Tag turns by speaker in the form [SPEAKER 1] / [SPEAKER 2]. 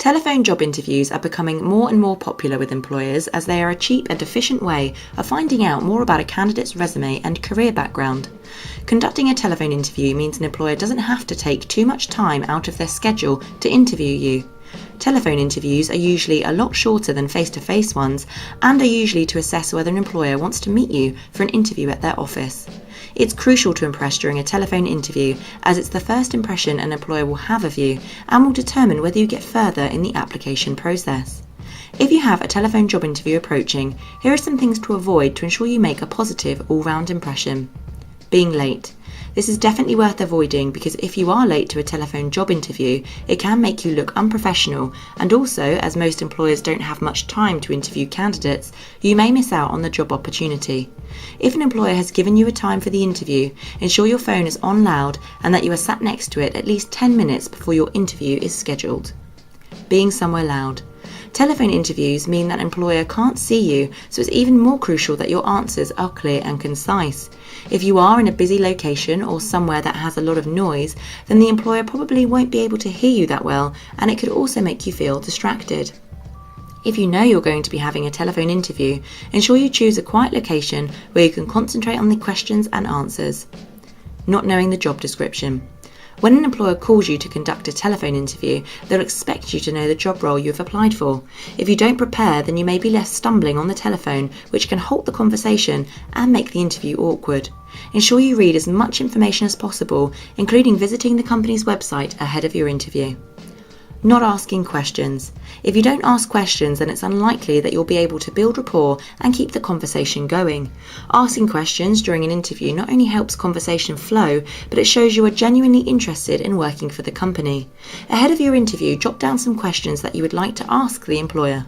[SPEAKER 1] Telephone job interviews are becoming more and more popular with employers as they are a cheap and efficient way of finding out more about a candidate's resume and career background. Conducting a telephone interview means an employer doesn't have to take too much time out of their schedule to interview you. Telephone interviews are usually a lot shorter than face-to-face ones and are usually to assess whether an employer wants to meet you for an interview at their office. It's crucial to impress during a telephone interview as it's the first impression an employer will have of you and will determine whether you get further in the application process. If you have a telephone job interview approaching, here are some things to avoid to ensure you make a positive all-round impression. Being late. This is definitely worth avoiding because if you are late to a telephone job interview, it can make you look unprofessional, and also, as most employers don't have much time to interview candidates, you may miss out on the job opportunity. If an employer has given you a time for the interview, ensure your phone is on loud and that you are sat next to it at least 10 minutes before your interview is scheduled. Being somewhere loud. Telephone interviews mean that an employer can't see you, so it's even more crucial that your answers are clear and concise. If you are in a busy location or somewhere that has a lot of noise, then the employer probably won't be able to hear you that well, and it could also make you feel distracted. If you know you're going to be having a telephone interview, ensure you choose a quiet location where you can concentrate on the questions and answers. Not knowing the job description. When an employer calls you to conduct a telephone interview, they'll expect you to know the job role you have applied for. If you don't prepare, then you may be left stumbling on the telephone, which can halt the conversation and make the interview awkward. Ensure you read as much information as possible, including visiting the company's website ahead of your interview. Not asking questions. If you don't ask questions, then it's unlikely that you'll be able to build rapport and keep the conversation going. Asking questions during an interview not only helps conversation flow, but it shows you are genuinely interested in working for the company. Ahead of your interview, jot down some questions that you would like to ask the employer.